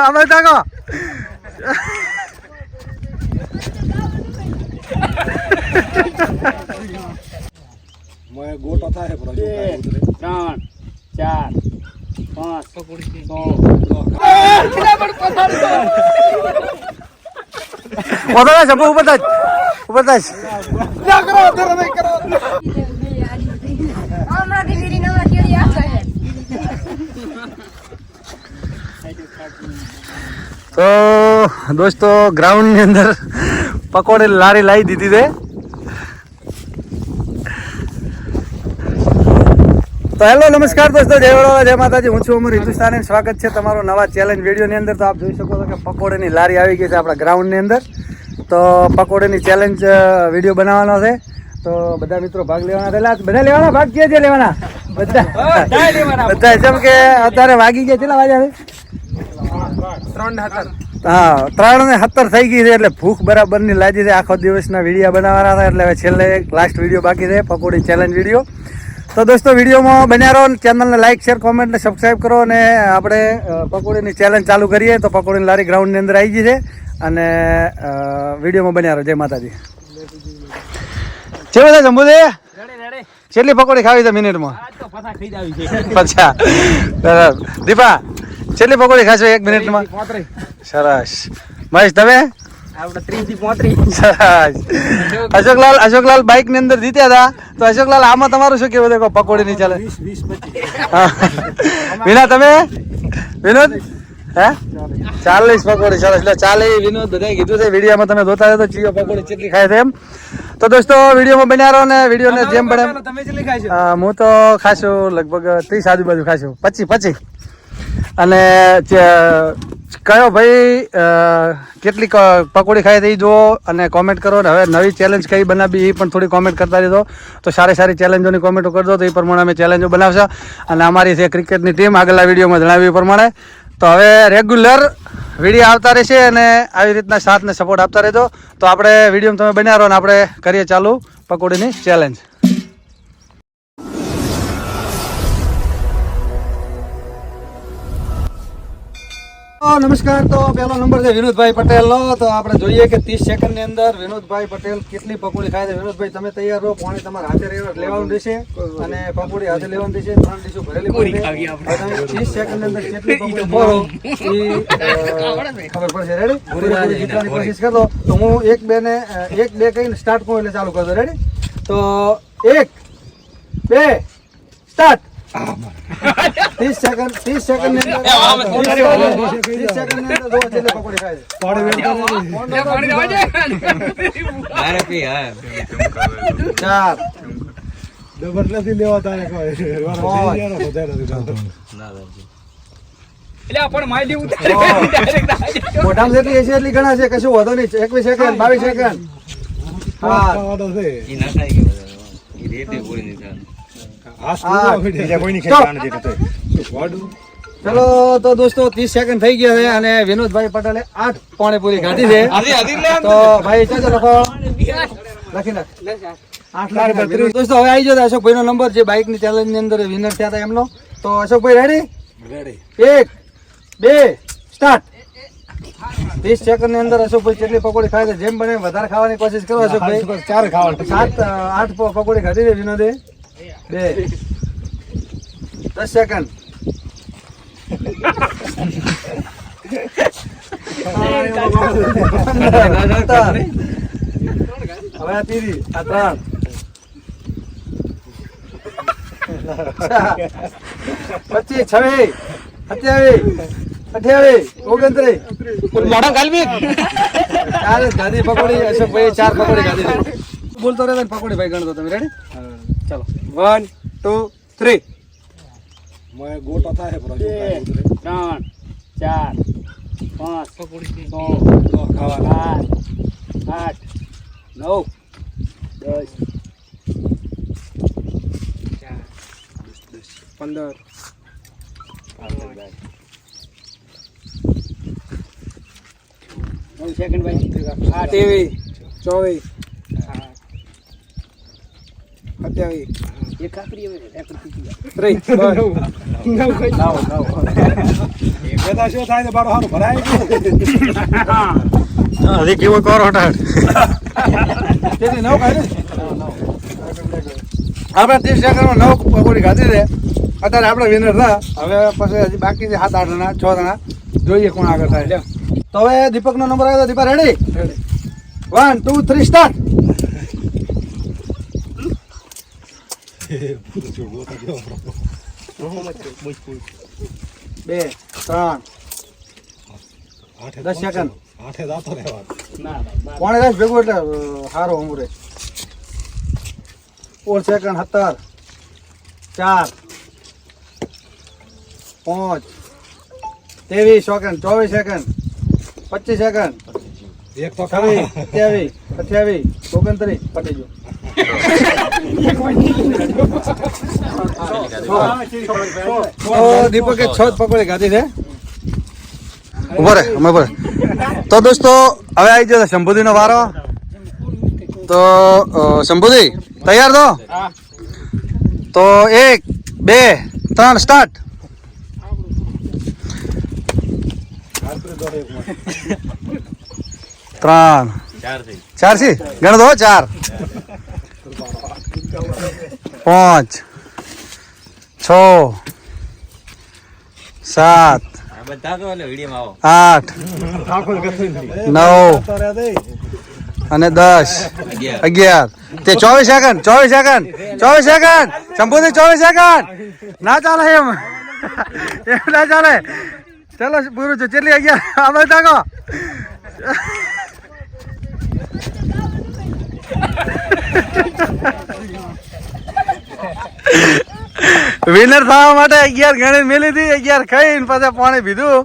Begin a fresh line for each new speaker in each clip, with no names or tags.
અમે તાકો
मैं गोटा था है 3 4 5
વધારે છે ઉપર થાય ના કરો અત્યારે નહીં કરો
હમણાં દીકરી નવા કેળી આ છે
તો દોસ્તો ગ્રાઉન્ડ ની અંદર પકોડે લારી લાવી દીધી છે. તો હેલો નમસ્કાર દોસ્તો, જય વડોદરા, જય માતાજી. હું છું અમર હિન્દુસ્તાની. સ્વાગત છે તમારો નવા ચેલેન્જ વિડીયોની અંદર. તો આપ જોઈ શકો છો કે પકોડેની લારી આવી ગઈ છે આપણા ગ્રાઉન્ડની અંદર. તો પકોડેની ચેલેન્જ વિડીયો બનાવવાનો છે. તો બધા મિત્રો ભાગ લેવાના થયેલા. બધા લેવાના ભાગ કે છે લેવાના બધા જેમ કે અત્યારે વાગી ગયા કેટલા વાગ્યા છે? 3:17. હા 3:17 થઈ ગઈ છે. એટલે ભૂખ બરાબરની લાગી છે. આખો દિવસના વિડીયો બનાવવાના હતા એટલે હવે છેલ્લે એક લાસ્ટ વિડીયો બાકી છે, પકોડી ચેલેન્જ વિડીયો. તો દોસ્તો વિડીયોમાં બન્યા રહો, ચેનલને લાઈક શેર કોમેન્ટ ને સબસ્ક્રાઈબ કરો. અને આપણે પકોડીની ચેલેન્જ ચાલુ કરીએ. તો પકોડીની લારી ગ્રાઉન્ડની અંદર આવી ગઈ છે અને વિડીયોમાં બન્યા રહો. જય માતાજી. છે બધા જંબુ દે કેટલી પકોડી ખાવી છે મિનિટમાં? 50. બરાબર. દીપા કેટલી પકોડી ખાશો 1 મિનિટમાં? 35. સરસ. મહેશ તમે? આપણે 30 થી 35. સરસ. અશોકલાલ બાઇક ની અંદર જીત્યા હતા. તો અશોકલાલ આમાં તમારું શું કેવું દેખો પકોડી ની ચાલે? 20-25. વિના તમે? વિનોદ હે 40 પકોડી. સરસ. એટલે 40 વિનોદ બધાએ કીધું છે. વિડીયોમાં તમે જોતા હોય તો ચીયો પકોડી કેટલી ખાય છે એમ. તો દોસ્તો વિડીયોમાં બન્યા રહો ને વિડીયોને જેમ બને. હું તો ખાશું લગભગ 30 આજુબાજુ ખાશું. 25. અને કયો ભાઈ કેટલી પકોડી ખાય તે જુઓ અને કોમેન્ટ કરો. ને હવે નવી ચેલેન્જ કઈ બનાવી એ પણ થોડી કોમેન્ટ કરતા રહેજો. તો સારી ચેલેન્જોની કોમેન્ટો કરજો તો એ પ્રમાણે અમે ચેલેન્જો બનાવશે. અને અમારી જે ક્રિકેટની ટીમ આગળના વિડીયોમાં જણાવ્યું એ પ્રમાણે. તો હવે રેગ્યુલર વિડીયો આવતા રહેશે અને આવી રીતના સાથ ને સપોર્ટ આપતા રહેજો. તો આપણે વિડીયો તમે બન્યા રહો અને આપણે કરીએ ચાલુ પકોડીની ચેલેન્જ. નમસ્કાર. તો પહેલો નંબર છે વિનોદભાઈ પટેલનો. તો આપણે જોઈએ કે 30 સેકન્ડની અંદર વિનોદભાઈ પટેલ કેટલી પકોડી ખાય છે. વિનોદભાઈ તમે તૈયાર રહો. પાણી તમારે હાથે લેવાનું રહેશે અને પકોડી હાથે લેવાનું રહેશે. 3 ડીશો ભરેલી પડી છે. તમે 30 સેકન્ડની અંદર કેટલી પકોડી ખોરો એ ખબર પડશે. રેડી? પૂરી જીતવાની કોશિશ કરજો. તો હું 1 2 ને 1 2 કહીને સ્ટાર્ટ કરું એટલે ચાલુ કરજો. રેડી? તો 1 2 સ્ટાર્ટ. 30 સેકન્ડ ની અંદર 30 સેકન્ડ ની અંદર દો જેટલી પકોડી ખાય છે. પાણી પી હા 4 જબરદસ્તી લેવા તારે કોઈ એટલે આપણ માયલી ઉતારે મોઢામ જેટલી એસી એટલી ઘણા છે. કશું વધો નહીં. 21 સેકન્ડ 22 સેકન્ડ હા છે ઈ ના થાય કે ઈ રેતે પૂરી નહીં થાય. ચલો તો દોસ્તો 30 સેકન્ડ થઈ ગયા છે અને વિનોદભાઈ પટેલે 8 પાણીપુરી ખાધી છે. તો ભાઈ ચાલો લખો લખી નાખ 8 દોસ્તો હવે આવી ગયો અશોકભાઈ નો નંબર જે બાઇક ની ચેલેન્જ ની અંદર વિનર થયા હતા એમનો. તો અશોકભાઈ રેડી? 1 2 સ્ટાર્ટ. 30 સેકન્ડ ની અંદર અશોકભાઈ કેટલી પકોડી ખાય છે? જેમ બને વધારે ખાવાની કોશિશ કરો અશોકભાઈ. 4 ખાવાની 8 પકોડી ખાધી છે વિનોદે. 2 10 સેકન્ડ. હવે આ તીરી આ 3 25 26 27 28 29 મોઢા ગાલવી 4 ગાદી પકોડી અશોકભાઈ 4 પકોડી ગાદી છે. બોલતો રહે પકોડી ભાઈ ગણતો તમે. રેડી? चलो 1 2 3 मैं गोटा था है 3 4 5 पकोड़ी 6 7 8 9 10 15 9 सेकंड भाई 8 24 એક ખાકરી હવે એક પીતી 3 9 9
દાદા શું થાય બારો હારું ભરાય
હજી કેવો કરો હટાડ
તેથી નવ ખાય ને
આપણે 30 સેકન્ડમાં 9 પકોડી ખાધી છે અત્યારે આપણે વિનર હતા હવે પછી હજી બાકી છે 7-8 જણા 6 જણા જોઈએ કોણ આગળ થાય તો હવે દીપકનો નંબર આવ્યો તો દીપા રેડી 1 2 3 સ્ટાર્ટ 2 3 10 સેકન્ડ
આઠે જાતો રહેવા
કોણે રાખ ભેગું એટલે સારો અમરે 4 સેકન્ડ 17 4 5 23 સેકન્ડ 24 સેકન્ડ 25 સેકન્ડ
એક તો
27 28 29 પટી ગયો તો દીપકે 6 પકોડી ખાધી છે ઉભા રે અમે ઉભા તો દોસ્તો હવે આવી ગયો શંભુદીનો વારો તો શંભુદી તૈયાર તો 1 2 3 સ્ટાર્ટ 3 4 છે ગણ દો 4 5 6 7 8 9 અને 10 11 તે 24 સેકન્ડ 24 સેકન્ડ 24 સેકન્ડ શંભુથી 24 સેકન્ડ ના ચાલે એમ ના ચાલે ચાલો પૂરું છે કેટલી 11 આ બધા તાકો વિનર થવા માટે 11 ગણી મેલી હતી 11 ખાઈને પછી પાણી પીધું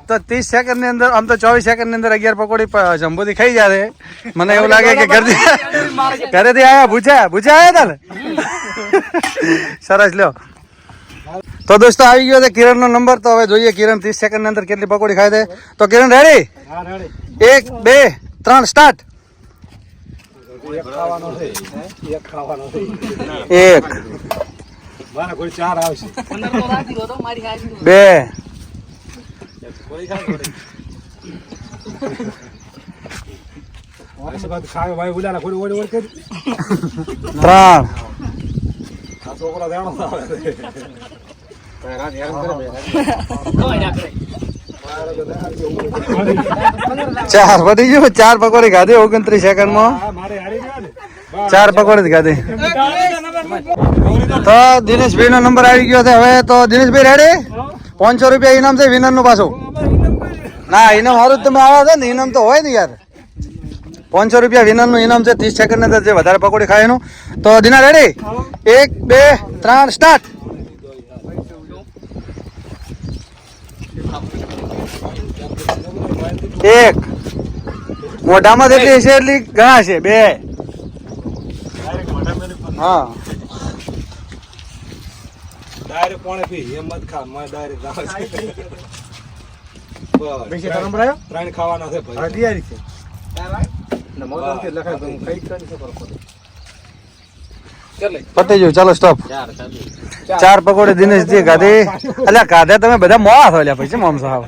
તો 30 સેકન્ડ ની અંદર આમ તો 24 સેકન્ડ ની અંદર 11 પકોડી શંભુથી ખાઈ જાય મને એવું લાગે કે ઘરેથી આયા ભૂચા આયા હતા ને સરસ લ્યો તો દોસ્તો આવી ગયો છે કિરણ નો નંબર તો હવે જોઈએ કિરણ 30 સેકન્ડ ની અંદર કેટલી પકોડી ખાય છે તો કિરણ રેડી 1 2 3 સ્ટાર્ટ
એક ખાવાનો છે એક ખાવાનો છે
1
મારા કોઈ 4 આવશે
2
ખાવે ભાઈ બોલ્યા કોઈ ઓડી ઓડી કરી
3
આ છોકરા જાણો આવે
ચાર પડી ગયું 4 પકોડી ખાધી 29 સેકન્ડમાં
મારે હારી ગયા ને
4 પકોડી ખાધી તો દિનેશભાઈ નો નંબર આવી ગયો છે હવે તો દિનેશભાઈ રેડી 500 રૂપિયા ઇનામ છે વિનર નું પાછું ના ઇનામ સારું તમે આવ્યા છે ને ઇનામ તો હોય ને યાર 500 રૂપિયા વિનર નું ઇનામ છે 30 સેકન્ડ ની અંદર જે વધારે પકોડી ખાય એનું તો દિના રેડી 1 2 3 સ્ટાર્ટ 1 મોઢામાં જેટલી હશે એટલી ઘણા છે 2 હા
ડાયરેક્ટ કોણે પી હિંમત ખા મેં ડાયરેક્ટ જાવ છે
બેસી તો નંબર આવ્યો
ત્રણ ખાવાના છે ભાઈ
તૈયારી છે પતી ગયું ચાલો સ્ટોપ 4 પકોડી દિનેશજી ખાધી અલ્યા ખાધા તમે બધા મોડા થો લ્યા પછી મોમ સાહેબ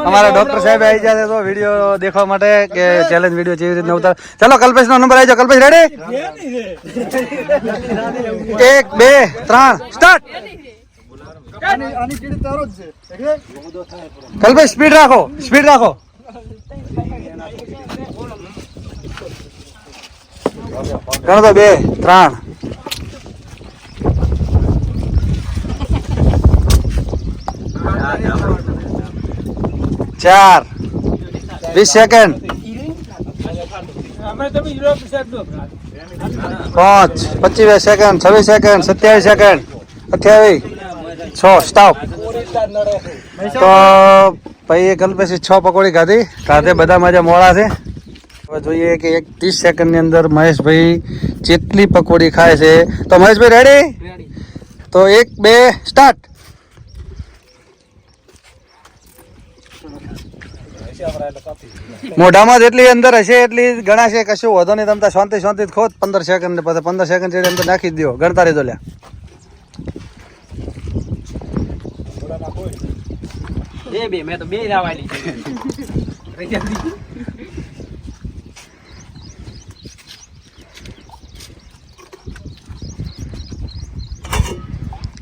અમારા ડોક્ટર સાહેબ આવી જાય તો વિડીયો દેખવા માટે કે ચેલેન્જ વિડીયો કેવી રીતે ઉતાર ચાલો કલ્પેશ નો નંબર આવી જાવ Kalpesh ready 1 2 3 start Kalpesh speed રાખો ગણો તો 2 3 4 20 second 5 25 second 26 second 27 second 28 6 stop તો ભાઈ કલ્પેશ 6 પકોડી ખાધી ખાધે બધા મજા મોડા છે હવે જોઈએ કે 30 સેકન્ડ ની અંદર મહેશભાઈ જેટલી પકોડી ખાય છે તો મહેશભાઈ રેડી તો 1 2 સ્ટાર્ટ મોઢામાં જેટલી અંદર હશે એટલી ગણાશે કશું વધો નહીં તમતા શાંતિ ખોદ 15 સેકન્ડ ને પછી 15 સેકન્ડ જેટલી અંદર નાખી દો ગણતા રહેજો લ્યા
બે મેં તો બે લાવવાની છે.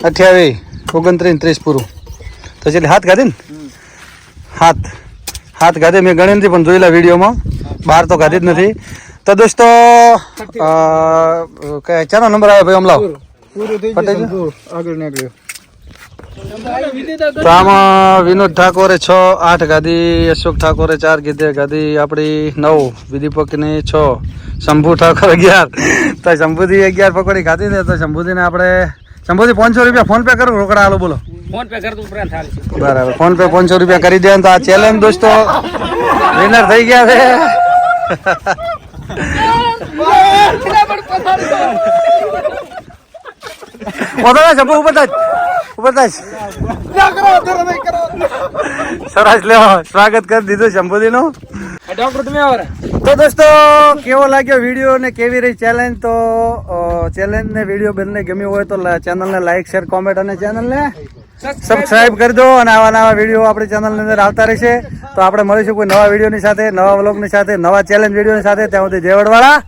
28, 29, 30 પૂરું તો એટલે હાથ ગાધી ને હાથ ગાધી મેં ગણી નથી પણ જોયેલા વિડીયોમાં બહાર તો ગાધી જ નથી. તો દોસ્તો ચાનો નંબર આવે ભાઈ અમલાવ પટેલ
આગળ નીકળ્યો
તો આમાં વિનોદ ઠાકોરે 6, 8 ગાદી, અશોક ઠાકોરે 4 ગાદી, આપણી 9, વિદીપકની 6, શંભુ ઠાકોર 11. તો શંભુથી 11 પકોડી ખાધી ને તો શંભુજીને આપણે શંભુજી 500 રૂપિયા ફોન પે કરું રોકડા હાલો બોલો.
ફોન પે કરતું ઉપરાંત હાલ છે.
બરાબર ફોન પે 500 રૂપિયા કરી દે તો આ ચેલેન્જ દોસ્તો વિનર થઈ ગયા છે. શંભુ ઉપર થાય સરસ લેવો સ્વાગત કરી દીધું શંભુજીનું.
ડોક્ટર તમે આવો રે.
તો દોસ્તો કેવો લાગ્યો વિડીયો ને કેવી રહી ચેલેન્જ તો ચેલેન્જ ને વિડીયો બંને ગમ્યું હોય તો ચેનલને લાઈક શેર કોમેન્ટ અને ચેનલને સબસ્ક્રાઇબ કરી દો અને આવા નવા વિડીયો આપણી ચેનલની અંદર આવતા રહેશે. તો આપણે મળીશું કોઈ નવા વિડીયોની સાથે, નવા વ્લોગની સાથે, નવા ચેલેન્જ વિડીયોની સાથે. ત્યાં સુધી જય વડવાળા.